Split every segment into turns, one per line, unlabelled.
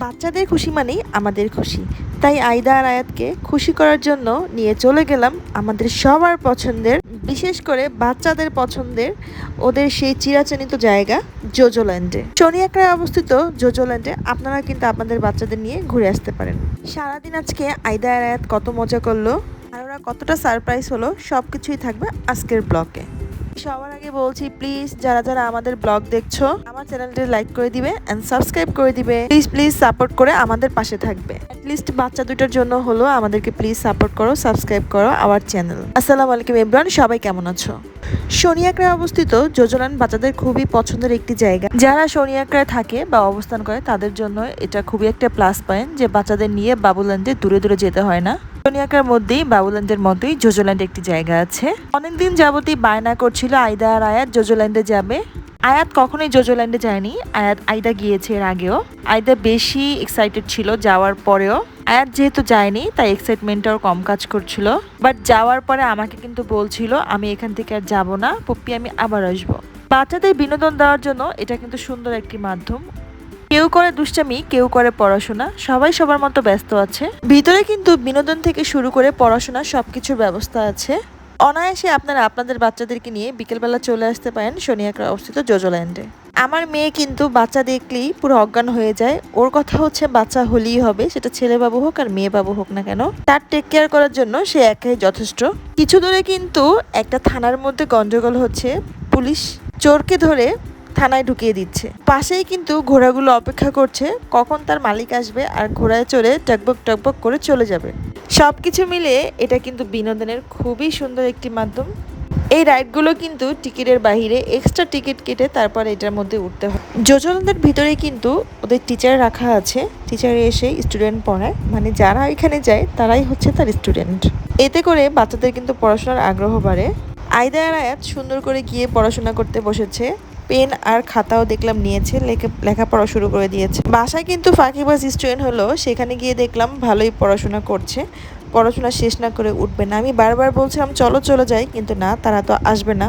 বাচ্চাদের খুশি মানেই আমাদের খুশি। তাই আয়দা আর আয়াতকে খুশি করার জন্য নিয়ে চলে গেলাম আমাদের সবার পছন্দের, বিশেষ করে বাচ্চাদের পছন্দের ওদের সেই চিরাচরিত জায়গা জোজোল্যান্ডে। শনি একরায় অবস্থিত জোজোল্যান্ডে আপনারা কিন্তু আপনাদের বাচ্চাদের নিয়ে ঘুরে আসতে পারেন। সারাদিন আজকে আয়দা আর আয়াত কত মজা করলো আর ওরা কতটা সারপ্রাইজ হলো সবকিছুই থাকবে আজকের ব্লগে। সবার আগে বলছি, প্লিজ যারা যারা আমাদের ব্লগ দেখছো আমার চ্যানেলটি লাইক করে দিবে এন্ড সাবস্ক্রাইব করে দিবে। প্লিজ সাপোর্ট করে আমাদের পাশে থাকবে। অ্যাটলিস্ট বাচ্চা দুটোর জন্য হলো আমাদেরকে প্লিজ সাপোর্ট করো, সাবস্ক্রাইব করো আওয়ার চ্যানেল। আসসালামু আলাইকুম এভরিওয়ান, সবাই কেমন আছো? শনি একরায় অবস্থিত জোজোল্যান্ড বাচ্চাদের খুবই পছন্দের একটি জায়গা। যারা শনি একরায় থাকে বা অবস্থান করে তাদের জন্য এটা খুবই একটা প্লাস পয়েন্ট যে বাচ্চাদের নিয়ে বাবুল্যান্ডে দূরে দূরে যেতে হয় না। শনি একরার মধ্যেই বাবুল্যান্ডের মতোই জোজোল্যান্ড একটি জায়গা আছে। অনেকদিন যাবতই বায়না করছিল আয়দা আর আয়াত জোজোল্যান্ডে যাবে। আয়াত কখনোই জোজোল্যান্ডে যায়নি, আয়দা গিয়েছে এর আগেও। আয়দা বেশি এক্সাইটেড ছিল যাওয়ার পরেও। আয়াত যেহেতু যায়নি তাই এক্সাইটমেন্টটাও কম কাজ করছিল। বাট যাওয়ার পরে আমাকে কিন্তু বলছিল আমি এখান থেকে আর যাবো না পপ্পি, আমি আবার আসবো। বাচ্চাদের বিনোদন দেওয়ার জন্য এটা কিন্তু সুন্দর একটি মাধ্যম। কেউ করে দুষ্টামি, কেউ করে পড়াশোনা, সবাই সবার মতো ব্যস্ত আছে। ভিতরে কিন্তু বিনোদন থেকে শুরু করে পড়াশোনা সবকিছুর ব্যবস্থা আছে। অনায়াসে আপনারা আপনাদের বাচ্চাদেরকে নিয়ে বিকেলবেলা চলে আসতে পারেন শনি একরায় অবস্থিত জোজোল্যান্ডে। আমার মেয়ে কিন্তু বাচ্চা দেখলেই পুরো অজ্ঞান হয়ে যায়। ওর কথা হচ্ছে বাচ্চা হলেই হবে, সেটা ছেলে বাবু হোক আর মেয়ে বাবু হোক না কেন, তার টেক কেয়ার করার জন্য সে একাই যথেষ্ট। কিছু দূরে কিন্তু একটা থানার মধ্যে গন্ডগোল হচ্ছে, পুলিশ চোরকে ধরে থানায় ঢুকিয়ে দিচ্ছে। পাশেই কিন্তু ঘোড়াগুলো অপেক্ষা করছে কখন তার মালিক আসবে আর ঘোড়ায় চড়ে টকবক টকবক করে চলে যাবে। সবকিছু মিলে এটা কিন্তু বিনোদনের খুবই সুন্দর একটি মাধ্যম। এই রাইডগুলো কিন্তু টিকিটের বাহিরে এক্সট্রা টিকিট কেটে তারপর এটার মধ্যে উঠতে হয়। জোজোল্যান্ডের ভিতরে কিন্তু ওদের টিচার রাখা আছে, টিচার এসে স্টুডেন্ট পড়ায়, মানে যারা এখানে যায় তারাই হচ্ছে তার স্টুডেন্ট। এতে করে বাচ্চাদের কিন্তু পড়াশোনার আগ্রহ বাড়ে। আয়দা আর আয়াত সুন্দর করে গিয়ে পড়াশোনা করতে বসেছে। পেন আর খাতাও দেখলাম নিয়েছে, লেখাপড়া শুরু করে দিয়েছে। বাসায় কিন্তু ফাঁকিবাজ স্টুডেন্ট হলো, সেখানে গিয়ে দেখলাম ভালোই পড়াশোনা করছে। পড়াশোনা শেষ না করে উঠবে না। আমি বারবার বলছিলাম চলো চলে যাই, কিন্তু না, তারা তো আসবে না।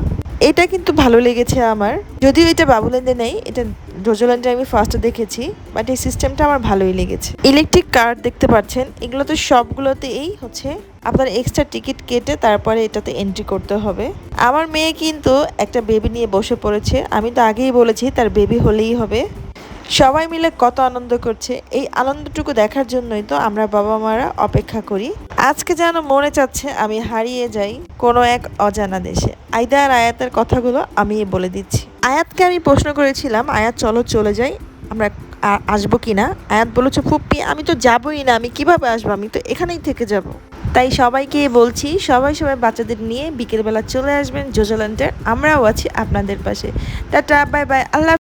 এটা কিন্তু ভালো লেগেছে আমার। যদিও এটা বাবুল্যান্ডে নেই, এটা জোজোল্যান্ডে আমি ফার্স্টে দেখেছি, বাট এই সিস্টেমটা আমার ভালোই লেগেছে। ইলেকট্রিক কার্ড দেখতে পাচ্ছেন, এগুলো তো সবগুলোতেই হচ্ছে আপনার এক্সট্রা টিকিট কেটে তারপরে এটাতে এন্ট্রি করতে হবে। আমার মেয়ে কিন্তু একটা বেবি নিয়ে বসে পড়েছে। আমি তো আগেই বলেছি তার বেবি হলেই হবে। সবাই মিলে কত আনন্দ করছে, এই আনন্দটুকু দেখার জন্যই তো আমরা বাবা মারা অপেক্ষা করি। আজকে যেন মনে চাচ্ছে আমি হারিয়ে যাই কোনো এক অজানা দেশে। আয়দা আর আয়াতের কথাগুলো আমি বলে দিচ্ছি। আয়াতকে আমি প্রশ্ন করেছিলাম, আয়াত চলো চলে যাই, আমরা আসবো কি না। আয়াত বলেছে ফুপ্পি আমি তো যাবোই না, আমি কিভাবে আসবো, আমি তো এখানেই থেকে যাব। তাই সবাইকে বলছি সবাই বাচ্চাদের নিয়ে বিকেলবেলা চলে আসবেন জোজোল্যান্ডে। আমরাও আছি আপনাদের পাশে। টাটা, বাই বাই, আল্লাহ।